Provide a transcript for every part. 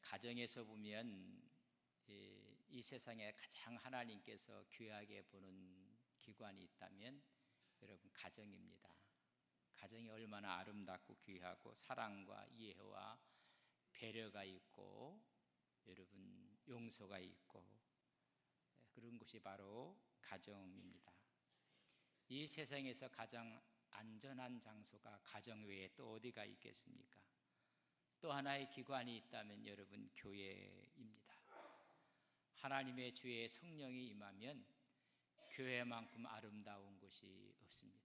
가정에서 보면 이 세상에 가장 하나님께서 귀하게 보는 기관이 있다면 여러분 가정입니다. 가정이 얼마나 아름답고 귀하고 사랑과 이해와 배려가 있고 여러분 용서가 있고 그런 곳이 바로 가정입니다. 이 세상에서 가장 안전한 장소가 가정 외에 또 어디가 있겠습니까? 또 하나의 기관이 있다면 여러분 교회입니다. 하나님의 주의 성령이 임하면 교회만큼 아름다운 곳이 없습니다.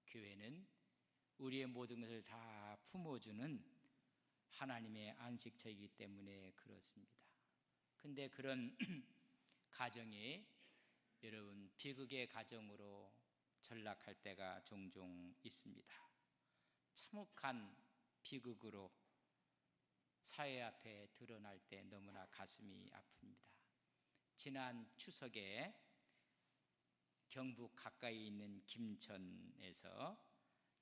교회는 우리의 모든 것을 다 품어주는 하나님의 안식처이기 때문에 그렇습니다. 근데 그런 가정이 여러분 비극의 가정으로 전락할 때가 종종 있습니다. 참혹한 비극으로 사회 앞에 드러날 때 너무나 가슴이 아픕니다. 지난 추석에 경북 가까이 있는 김천에서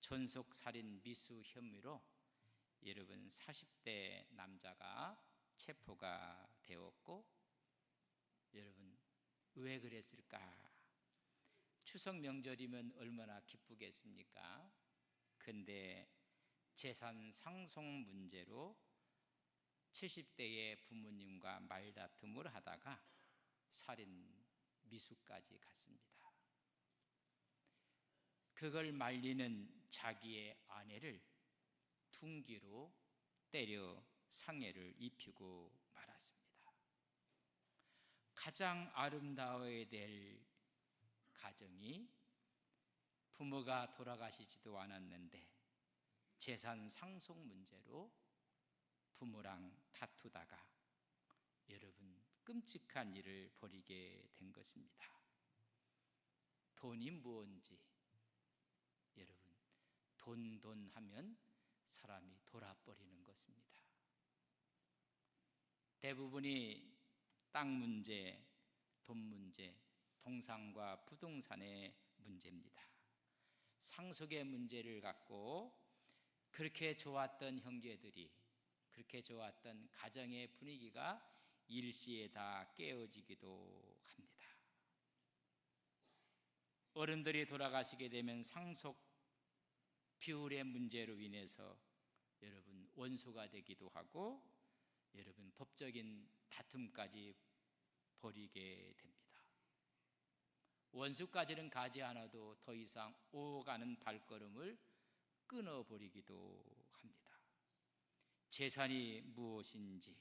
존속살인 미수 혐의로 여러분 40대 남자가 체포가 되었고 여러분 왜 그랬을까? 추석 명절이면 얼마나 기쁘겠습니까? 근데 재산 상속 문제로 70대의 부모님과 말다툼을 하다가 살인 미수까지 갔습니다. 그걸 말리는 자기의 아내를 둔기로 때려 상해를 입히고 말았습니다. 가장 아름다워야 될 가정이 부모가 돌아가시지도 않았는데 재산 상속 문제로 부모랑 다투다가 여러분 끔찍한 일을 벌이게 된 것입니다. 돈이 무엇인지 여러분 돈 하면 사람이 돌아버리는 것입니다. 대부분이 땅 문제, 돈 문제, 동산과 부동산의 문제입니다. 상속의 문제를 갖고 그렇게 좋았던 형제들이 그렇게 좋았던 가정의 분위기가 일시에 다 깨어지기도 합니다. 어른들이 돌아가시게 되면 상속 비율의 문제로 인해서 여러분 원수가 되기도 하고 여러분 법적인 다툼까지 벌이게 됩니다. 원수까지는 가지 않아도 더 이상 오가는 발걸음을 끊어버리기도 합니다. 재산이 무엇인지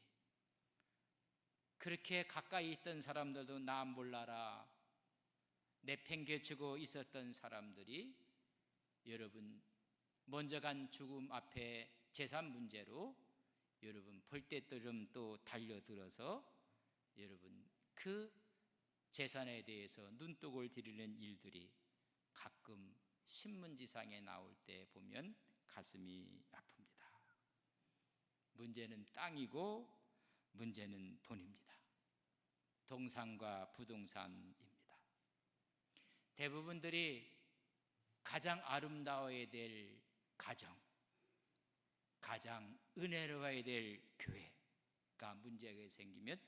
그렇게 가까이 있던 사람들도 나 몰라라 내팽개치고 있었던 사람들이 여러분 먼저 간 죽음 앞에 재산 문제로 여러분 벌떼처럼 또 달려들어서 여러분 그 재산에 대해서 눈독을 들이는 일들이 가끔 신문지상에 나올 때 보면 가슴이 아픕니다. 문제는 땅이고 문제는 돈입니다. 동산과 부동산입니다. 대부분들이 가장 아름다워야 될 가정, 가장 은혜로워야 될 교회가 문제가 생기면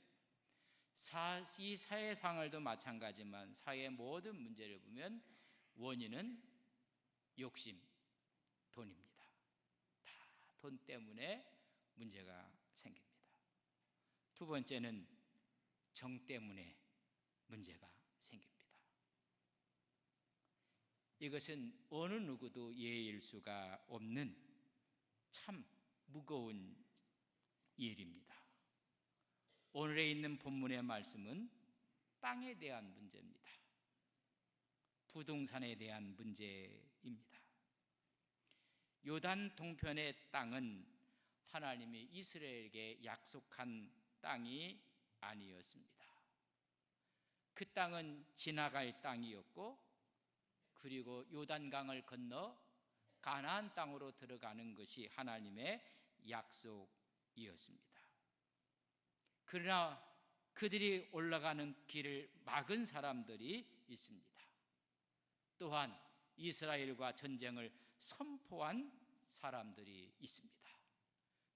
이 사회 생활도 마찬가지지만 사회의 모든 문제를 보면 원인은 욕심, 돈입니다. 다 돈 때문에 문제가 생깁니다. 두 번째는 정 때문에 문제가 생깁니다. 이것은 어느 누구도 예의일 수가 없는 참 무거운 일입니다. 오늘에 있는 본문의 말씀은 땅에 대한 문제입니다. 부동산에 대한 문제입니다. 요단 동편의 땅은 하나님이 이스라엘에게 약속한 땅이 아니었습니다. 그 땅은 지나갈 땅이었고 그리고 요단강을 건너 가나안 땅으로 들어가는 것이 하나님의 약속이었습니다. 그러나 그들이 올라가는 길을 막은 사람들이 있습니다. 또한 이스라엘과 전쟁을 선포한 사람들이 있습니다.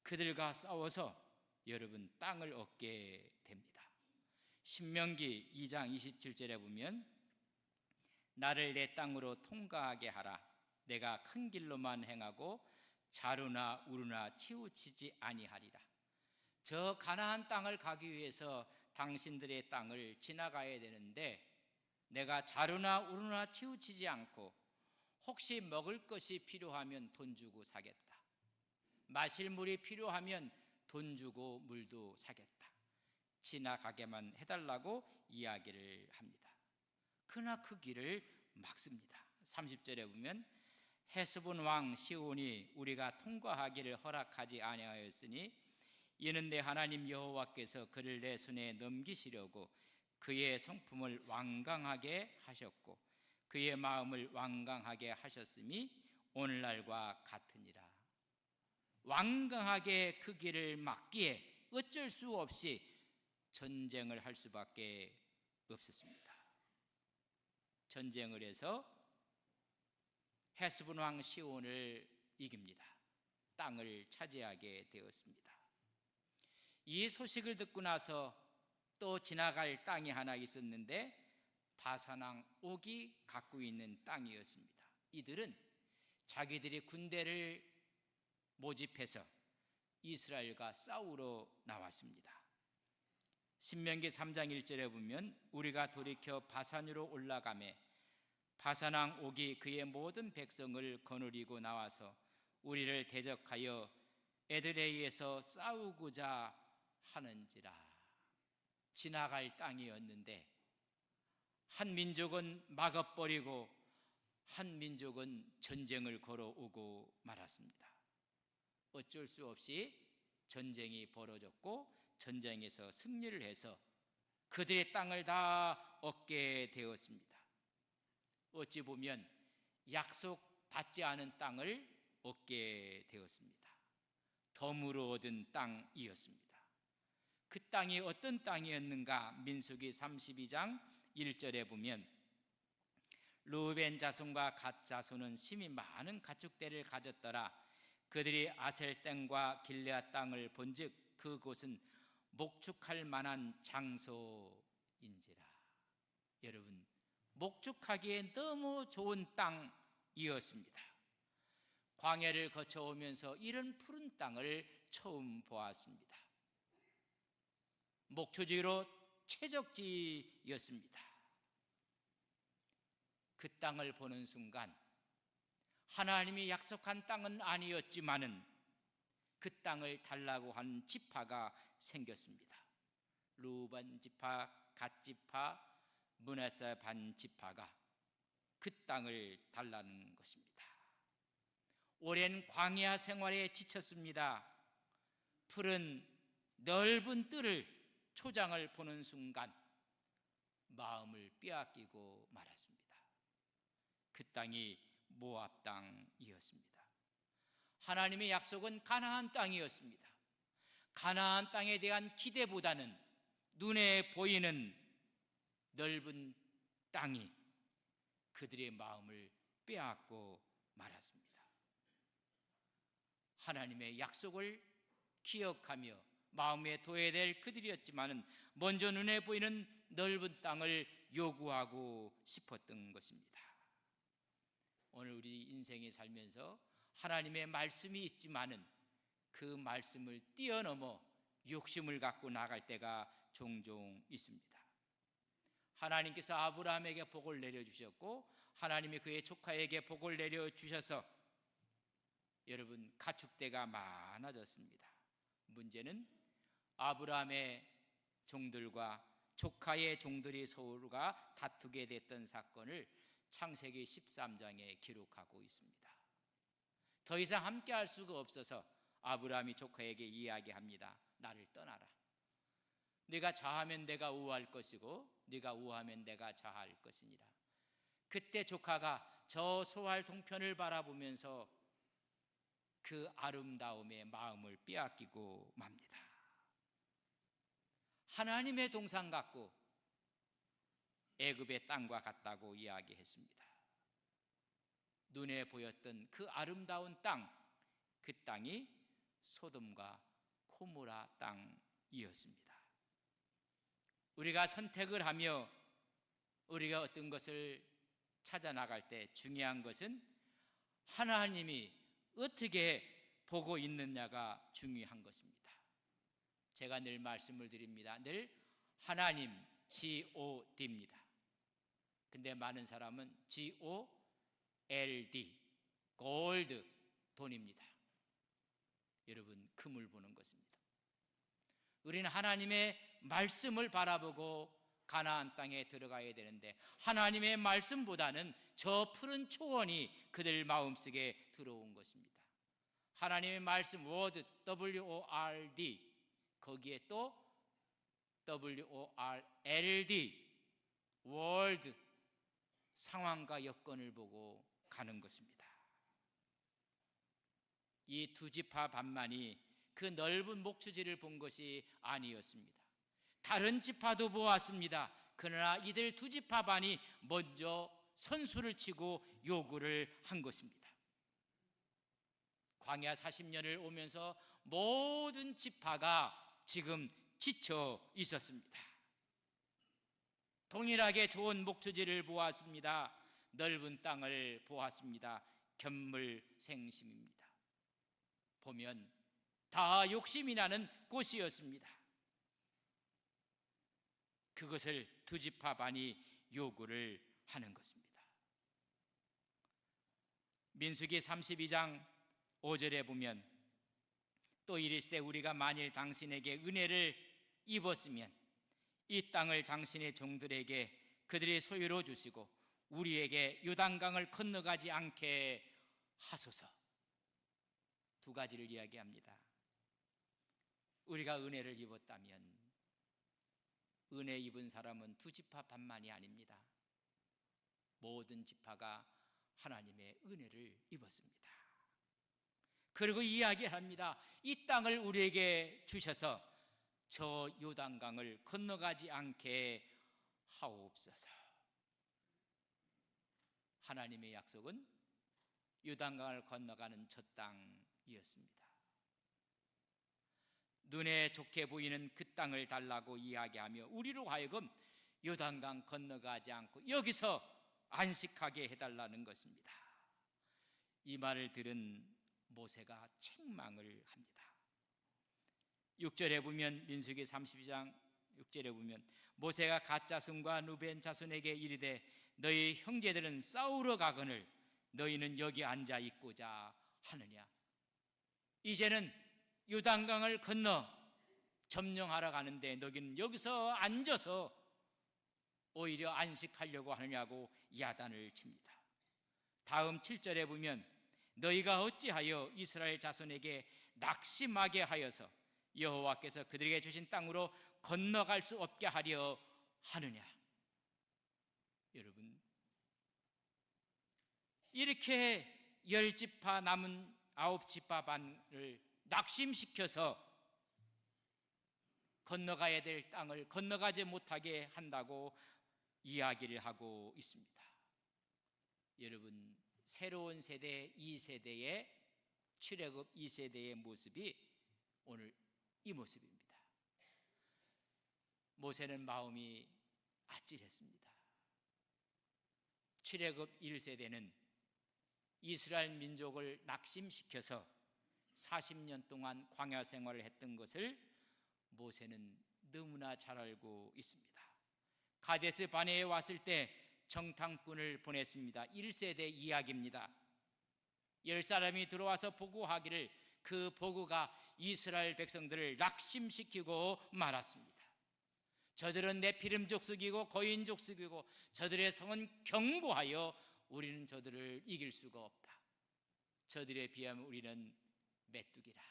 그들과 싸워서 여러분 땅을 얻게 됩니다. 신명기 2장 27절에 보면 나를 내 땅으로 통과하게 하라. 내가 큰 길로만 행하고 자루나 우루나 치우치지 아니하리라. 저 가나안 땅을 가기 위해서 당신들의 땅을 지나가야 되는데 내가 자루나 우루나 치우치지 않고 혹시 먹을 것이 필요하면 돈 주고 사겠다. 마실 물이 필요하면 돈 주고 물도 사겠다. 지나가게만 해달라고 이야기를 합니다. 그러나 그 길을 막습니다. 30절에 보면 헤스본 왕 시온이 우리가 통과하기를 허락하지 아니하였으니 이는 내 하나님 여호와께서 그를 내 손에 넘기시려고 그의 성품을 완강하게 하셨고 그의 마음을 완강하게 하셨음이 오늘날과 같으니라. 완강하게 그 길을 막기에 어쩔 수 없이 전쟁을 할 수밖에 없었습니다. 전쟁을 해서 헤스본 왕 시온을 이깁니다. 땅을 차지하게 되었습니다. 이 소식을 듣고 나서 또 지나갈 땅이 하나 있었는데 바산 왕 옥이 갖고 있는 땅이었습니다. 이들은 자기들이 군대를 모집해서 이스라엘과 싸우러 나왔습니다. 신명기 3장 1절에 보면 우리가 돌이켜 바산으로 올라가매 바산 왕 옥이 그의 모든 백성을 거느리고 나와서 우리를 대적하여 에드레이에서 싸우고자 하는지라. 지나갈 땅이었는데 한 민족은 막아버리고 한 민족은 전쟁을 걸어오고 말았습니다. 어쩔 수 없이 전쟁이 벌어졌고 전쟁에서 승리를 해서 그들의 땅을 다 얻게 되었습니다. 어찌 보면 약속받지 않은 땅을 얻게 되었습니다. 덤으로 얻은 땅이었습니다. 그 땅이 어떤 땅이었는가? 민수기 32장 1절에 보면 르우벤 자손과 갓 자손은 심히 많은 가축대를 가졌더라. 그들이 아셀 땅과 길르앗 땅을 본즉 그곳은 목축할 만한 장소인지라. 여러분, 목축하기에 너무 좋은 땅이었습니다. 광야를 거쳐오면서 이런 푸른 땅을 처음 보았습니다. 목초지로 최적지였습니다. 그 땅을 보는 순간 하나님이 약속한 땅은 아니었지만은 그 땅을 달라고 한 지파가 생겼습니다. 루벤 지파, 갓 지파, 므낫세 반 지파가 그 땅을 달라는 것입니다. 오랜 광야 생활에 지쳤습니다. 푸른 넓은 뜰을 초장을 보는 순간 마음을 빼앗기고 말았습니다. 그 땅이 모압 땅이었습니다. 하나님의 약속은 가나안 땅이었습니다. 가나안 땅에 대한 기대보다는 눈에 보이는 넓은 땅이 그들의 마음을 빼앗고 말았습니다. 하나님의 약속을 기억하며 마음에 둬야 될 그들이었지만은 먼저 눈에 보이는 넓은 땅을 요구하고 싶었던 것입니다. 오늘 우리 인생에 살면서 하나님의 말씀이 있지만은 그 말씀을 뛰어넘어 욕심을 갖고 나갈 때가 종종 있습니다. 하나님께서 아브라함에게 복을 내려주셨고 하나님이 그의 조카에게 복을 내려주셔서 여러분 가축대가 많아졌습니다. 문제는 아브라함의 종들과 조카의 종들이 서로가 다투게 됐던 사건을 창세기 13장에 기록하고 있습니다. 더 이상 함께 할 수가 없어서 아브라함이 조카에게 이야기합니다. 나를 떠나라. 네가 좌하면 내가 우할 것이고 네가 우하면 내가 좌할 것이니라. 그때 조카가 저 소알 동편을 바라보면서 그 아름다움에 마음을 빼앗기고 맙니다. 하나님의 동산 같고 애굽의 땅과 같다고 이야기했습니다. 눈에 보였던 그 아름다운 땅, 그 땅이 소돔과 고모라 땅이었습니다. 우리가 선택을 하며 우리가 어떤 것을 찾아 나갈 때 중요한 것은 하나님이 어떻게 보고 있느냐가 중요한 것입니다. 제가 늘 말씀을 드립니다. 늘 하나님 God입니다. 근데 많은 사람은 GOLD, 골드, 돈입니다. 여러분, 금을 보는 것입니다. 우리는 하나님의 말씀을 바라보고 가나안 땅에 들어가야 되는데 하나님의 말씀보다는 저 푸른 초원이 그들 마음속에 들어온 것입니다. 하나님의 말씀 word, WORD, 거기에 또 WORLD, world, 상황과 여건을 보고 가는 것입니다. 이 두 지파 반만이 그 넓은 목초지를 본 것이 아니었습니다. 다른 지파도 보았습니다. 그러나 이들 두 지파 반이 먼저 선수를 치고 요구를 한 것입니다. 광야 40년을 오면서 모든 지파가 지금 지쳐 있었습니다. 동일하게 좋은 목초지를 보았습니다. 넓은 땅을 보았습니다. 견물생심입니다. 보면 다 욕심이 나는 곳이었습니다. 그것을 두 지파 반이 요구를 하는 것입니다. 민수기 32장 5절에 보면 또 이르시되 우리가 만일 당신에게 은혜를 입었으면 이 땅을 당신의 종들에게 그들이 소유로 주시고 우리에게 요단강을 건너가지 않게 하소서. 두 가지를 이야기합니다. 우리가 은혜를 입었다면 은혜 입은 사람은 두 지파 반만이 아닙니다. 모든 지파가 하나님의 은혜를 입었습니다. 그리고 이야기합니다. 이 땅을 우리에게 주셔서 저 요단강을 건너가지 않게 하옵소서. 하나님의 약속은 요단강을 건너가는 저 땅이었습니다. 눈에 좋게 보이는 그 땅을 달라고 이야기하며 우리로 하여금 요단강 건너가지 않고 여기서 안식하게 해달라는 것입니다. 이 말을 들은 모세가 책망을 합니다. 6절에 보면 민수기 32장 6절에 보면 모세가 갓 자손과 루벤 자손에게 이르되 너희 형제들은 싸우러 가거늘 너희는 여기 앉아 있고자 하느냐. 이제는 요단강을 건너 점령하러 가는데 너희는 여기서 앉아서 오히려 안식하려고 하느냐고 야단을 칩니다. 다음 7절에 보면 너희가 어찌하여 이스라엘 자손에게 낙심하게 하여서 여호와께서 그들에게 주신 땅으로 건너갈 수 없게 하려 하느냐. 여러분, 이렇게 10지파 남은 9지파 반을 낙심시켜서 건너가야 될 땅을 건너가지 못하게 한다고 이야기를 하고 있습니다. 여러분, 새로운 세대 2세대의 출애굽 2세대의 모습이 오늘 이 모습입니다. 모세는 마음이 아찔했습니다. 출애굽 1세대는 이스라엘 민족을 낙심시켜서 40년 동안 광야 생활을 했던 것을 모세는 너무나 잘 알고 있습니다. 가데스 바네에 왔을 때 정탐꾼을 보냈습니다. 1세대 이야기입니다. 10사람이 들어와서 보고하기를 그 보고가 이스라엘 백성들을 낙심시키고 말았습니다. 저들은 네피림 족속이고 거인 족속이고 저들의 성은 견고하여 우리는 저들을 이길 수가 없다. 저들에 비하면 우리는 메뚜기라.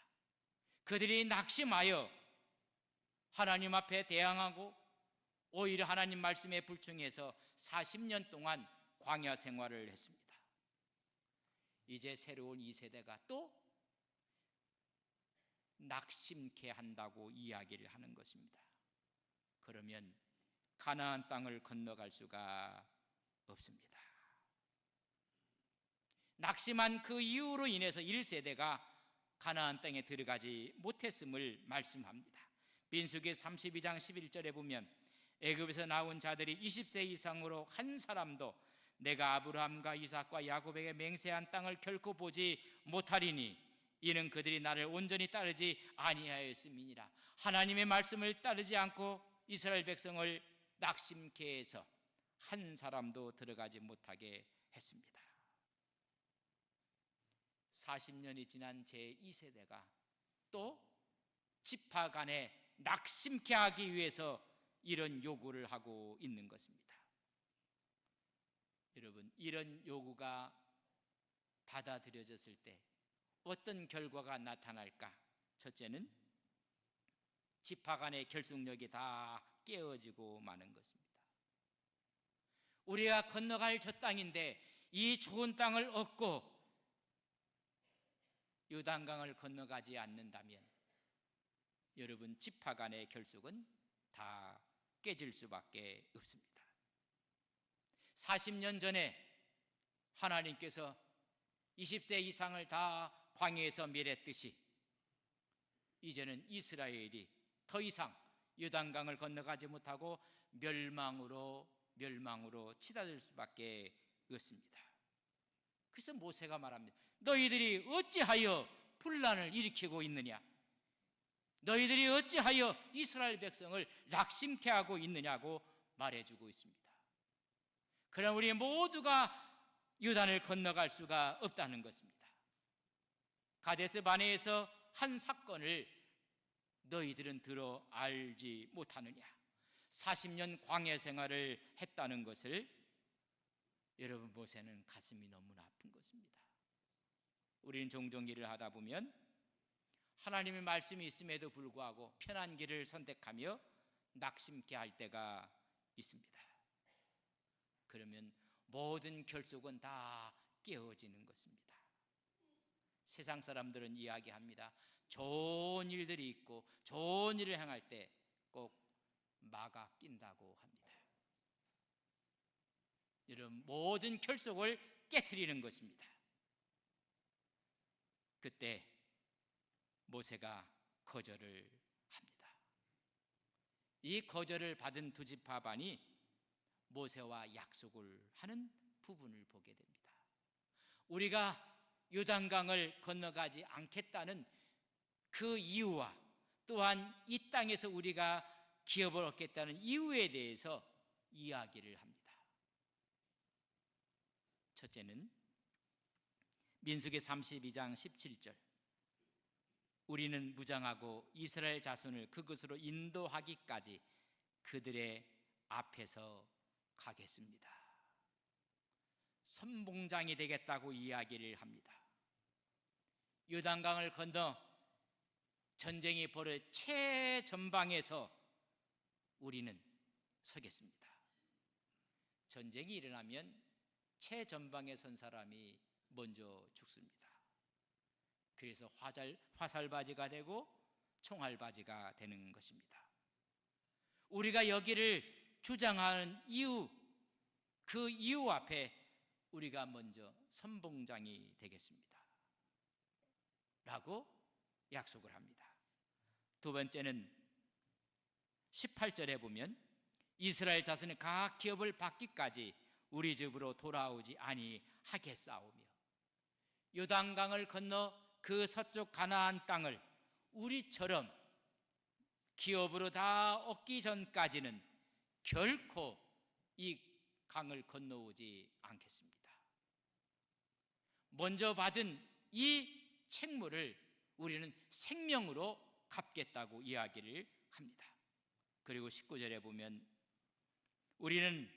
그들이 낙심하여 하나님 앞에 대항하고 오히려 하나님 말씀에 불충해서 40년 동안 광야 생활을 했습니다. 이제 새로운 2세대가 또 낙심케 한다고 이야기를 하는 것입니다. 그러면 가나안 땅을 건너갈 수가 없습니다. 낙심한 그 이유로 인해서 1세대가 가나안 땅에 들어가지 못했음을 말씀합니다. 민수기 32장 11절에 보면 애굽에서 나온 자들이 20세 이상으로 한 사람도 내가 아브라함과 이삭과 야곱에게 맹세한 땅을 결코 보지 못하리니 이는 그들이 나를 온전히 따르지 아니하였음이니라. 하나님의 말씀을 따르지 않고 이스라엘 백성을 낙심케 해서 한 사람도 들어가지 못하게 했습니다. 40년이 지난 제2세대가 또 지파 간에 낙심케 하기 위해서 이런 요구를 하고 있는 것입니다. 여러분, 이런 요구가 받아들여졌을 때 어떤 결과가 나타날까? 첫째는 지파 간의 결속력이 다 깨어지고 마는 것입니다. 우리가 건너갈 저 땅인데 이 좋은 땅을 얻고 요단강을 건너가지 않는다면 여러분, 지파 간의 결속은 다 깨질 수밖에 없습니다. 40년 전에 하나님께서 20세 이상을 다 광야에서 멸했듯이 이제는 이스라엘이 더 이상 요단강을 건너가지 못하고 멸망으로 치닫을 수밖에 없습니다. 그래서 모세가 말합니다. 너희들이 어찌하여 분란을 일으키고 있느냐? 너희들이 어찌하여 이스라엘 백성을 낙심케 하고 있느냐고 말해주고 있습니다. 그러나 우리 모두가 요단을 건너갈 수가 없다는 것입니다. 가데스 바네에서 한 사건을 너희들은 들어 알지 못하느냐? 40년 광야 생활을 했다는 것을 여러분, 모세는 가슴이 너무나 아픈 것입니다. 우리는 종종 일을 하다 보면 하나님의 말씀이 있음에도 불구하고 편한 길을 선택하며 낙심케 할 때가 있습니다. 그러면 모든 결속은 다 깨어지는 것입니다. 세상 사람들은 이야기합니다. 좋은 일들이 있고 좋은 일을 행할 때 꼭 마가 낀다고 합니다. 여러분, 모든 결속을 깨트리는 것입니다. 그때 모세가 거절을 합니다. 이 거절을 받은 두 지파 반이 모세와 약속을 하는 부분을 보게 됩니다. 우리가 요단강을 건너가지 않겠다는 그 이유와 또한 이 땅에서 우리가 기업을 얻겠다는 이유에 대해서 이야기를 합니다. 첫째는 민수기 32장 17절, 우리는 무장하고 이스라엘 자손을 그곳으로 인도하기까지 그들의 앞에서 가겠습니다. 선봉장이 되겠다고 이야기를 합니다. 요단강을 건너 전쟁이 벌어질 최전방에서 우리는 서겠습니다. 전쟁이 일어나면 최전방에 선 사람이 먼저 죽습니다. 그래서 화살바지가 되고 총알바지가 되는 것입니다. 우리가 여기를 주장하는 이유, 그 이유 앞에 우리가 먼저 선봉장이 되겠습니다 라고 약속을 합니다. 두 번째는 18절에 보면 이스라엘 자손이 각 기업을 받기까지 우리 집으로 돌아오지 아니하겠사오며, 요단강을 건너 그 서쪽 가나안 땅을 우리처럼 기업으로 다 얻기 전까지는 결코 이 강을 건너오지 않겠습니다. 먼저 받은 이 책무를 우리는 생명으로 갚겠다고 이야기를 합니다. 그리고 19절에 보면 우리는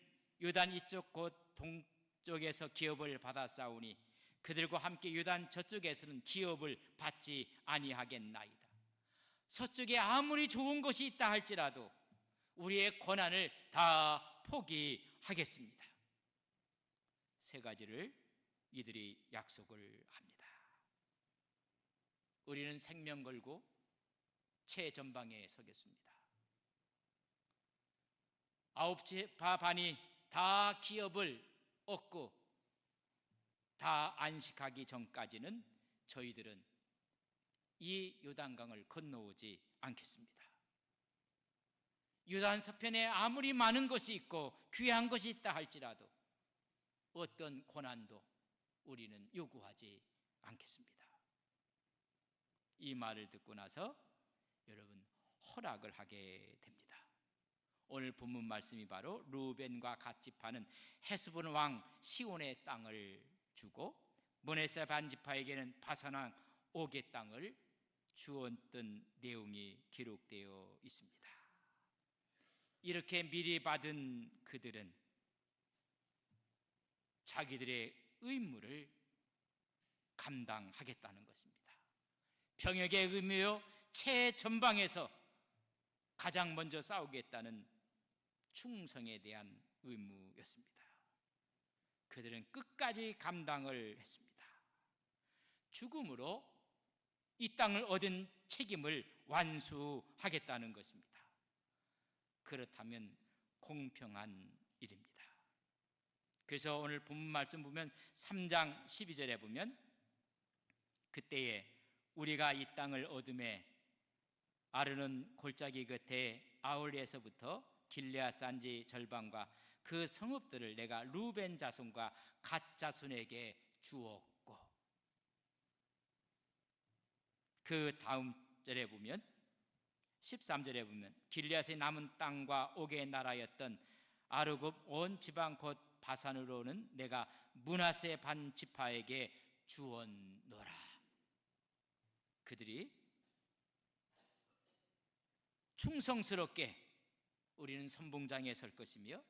요단 이쪽 곧 동쪽에서 기업을 받았사오니 그들과 함께 요단 저쪽에서는 기업을 받지 아니하겠나이다. 서쪽에 아무리 좋은 것이 있다 할지라도 우리의 권한을 다 포기하겠습니다. 세 가지를 이들이 약속을 합니다. 우리는 생명 걸고 최전방에 서겠습니다. 9지파 반이 다 기업을 얻고 다 안식하기 전까지는 저희들은 이 요단강을 건너오지 않겠습니다. 요단 서편에 아무리 많은 것이 있고 귀한 것이 있다 할지라도 어떤 고난도 우리는 요구하지 않겠습니다. 이 말을 듣고 나서 여러분 허락을 하게 됩니다. 오늘 본문 말씀이 바로 루벤과 갓 지파는 헤스본 왕 시온의 땅을 주고 므낫세 반 지파에게는 바산 왕 옥의 땅을 주었던 내용이 기록되어 있습니다. 이렇게 미리 받은 그들은 자기들의 의무를 감당하겠다는 것입니다. 병역의 의무요 최전방에서 가장 먼저 싸우겠다는 충성에 대한 의무였습니다. 그들은 끝까지 감당을 했습니다. 죽음으로 이 땅을 얻은 책임을 완수하겠다는 것입니다. 그렇다면 공평한 일입니다. 그래서 오늘 본문 말씀 보면 3장 12절에 보면 그때에 우리가 이 땅을 얻음에 아르논 골짜기 곁에 아울리에서부터 길르앗 산지 절반과 그 성읍들을 내가 루벤 자손과 갓 자손에게 주었고, 그 다음 절에 보면 13절에 보면 길르앗의 남은 땅과 옥의 나라였던 아르곱 온 지방 곧 바산으로는 내가 므낫세 반 지파에게 주었노라. 그들이 충성스럽게 우리는 선봉장에 설 것이며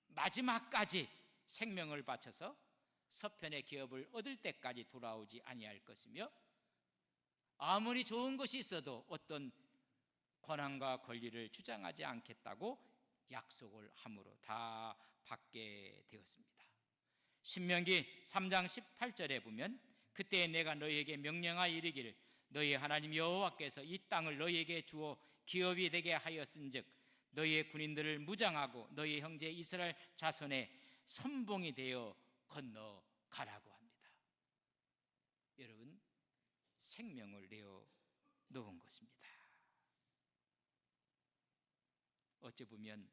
마지막까지 생명을 바쳐서 서편의 기업을 얻을 때까지 돌아오지 아니할 것이며 아무리 좋은 것이 있어도 어떤 권한과 권리를 주장하지 않겠다고 약속을 함으로 다 받게 되었습니다. 신명기 3장 18절에 보면 그때 내가 너희에게 명령하여 이르기를 너희 하나님 여호와께서 이 땅을 너희에게 주어 기업이 되게 하였은즉 너희의 군인들을 무장하고 너희 형제 이스라엘 자손의 선봉이 되어 건너가라고 합니다. 여러분, 생명을 내어 놓은 것입니다. 어찌 보면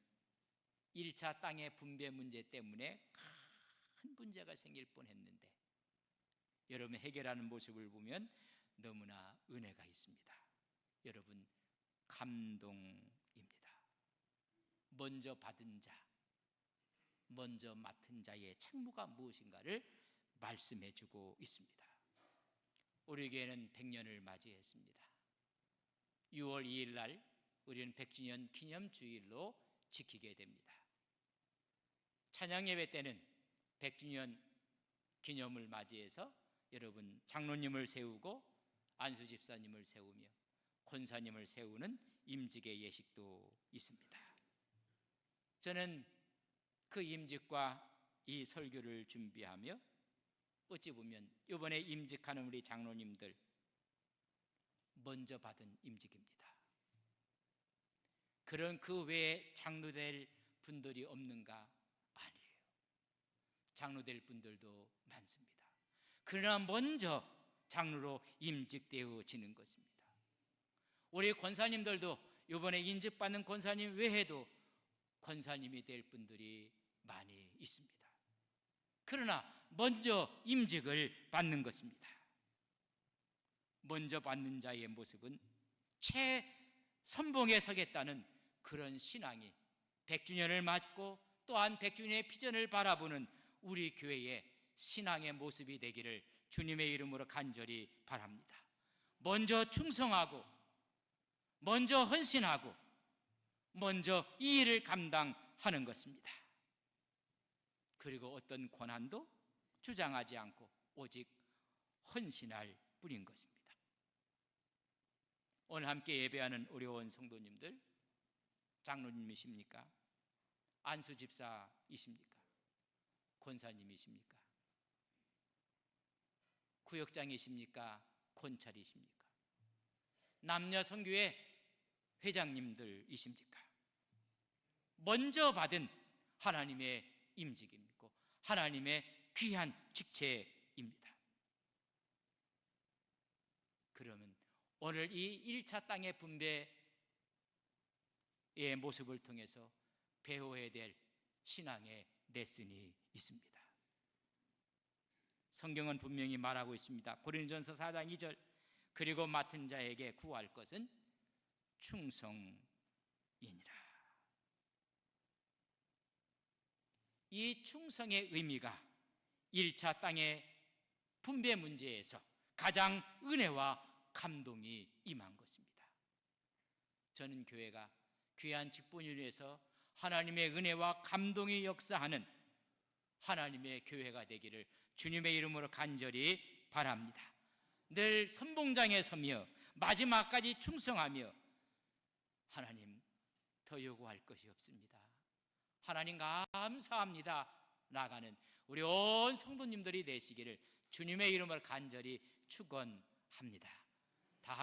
1차 땅의 분배 문제 때문에 큰 문제가 생길 뻔했는데 여러분 해결하는 모습을 보면 너무나 은혜가 있습니다. 여러분 감동입니다. 먼저 받은 자, 먼저 맡은 자의 책무가 무엇인가를 말씀해 주고 있습니다. 우리 교회는 100년을 맞이했습니다. 6월 2일 날 우리는 100주년 기념주일로 지키게 됩니다. 찬양 예배 때는 100주년 기념을 맞이해서 여러분 장로님을 세우고 안수 집사님을 세우며 권사님을 세우는 임직의 예식도 있습니다. 저는 그 임직과 이 설교를 준비하며 어찌 보면 이번에 임직하는 우리 장로님들 먼저 받은 임직입니다. 그런 그 외에 장로될 분들이 없는가? 아니에요. 장로될 분들도 많습니다. 그러나 먼저 장로로 임직되어지는 것입니다. 우리 권사님들도 이번에 임직받는 권사님 외에도 권사님이 될 분들이 많이 있습니다. 그러나 먼저 임직을 받는 것입니다. 먼저 받는 자의 모습은 최선봉에 서겠다는 그런 신앙이 100주년을 맞고 또한 100주년의 비전을 바라보는 우리 교회의 신앙의 모습이 되기를 주님의 이름으로 간절히 바랍니다. 먼저 충성하고 먼저 헌신하고 먼저 이 일을 감당하는 것입니다. 그리고 어떤 권한도 주장하지 않고 오직 헌신할 뿐인 것입니다. 오늘 함께 예배하는 우리 온 성도님들, 장로님이십니까? 안수 집사이십니까? 권사님이십니까? 구역장이십니까? 권찰이십니까? 남녀 선교회 회장님들이십니까? 먼저 받은 하나님의 임직이고 하나님의 귀한 직책입니다. 그러면 오늘 이 1차 땅의 분배의 모습을 통해서 배워야 될 신앙의 레슨이 있습니다. 성경은 분명히 말하고 있습니다. 고린도전서 4장 2절, 그리고 맡은 자에게 구할 것은 충성이니라. 이 충성의 의미가 1차 땅의 분배 문제에서 가장 은혜와 감동이 임한 것입니다. 저는 교회가 귀한 직분을 위해서 하나님의 은혜와 감동이 역사하는 하나님의 교회가 되기를 주님의 이름으로 간절히 바랍니다. 늘 선봉장에 서며 마지막까지 충성하며 하나님 더 요구할 것이 없습니다, 하나님 감사합니다 나가는 우리 온 성도님들이 되시기를 주님의 이름으로 간절히 축원합니다. 다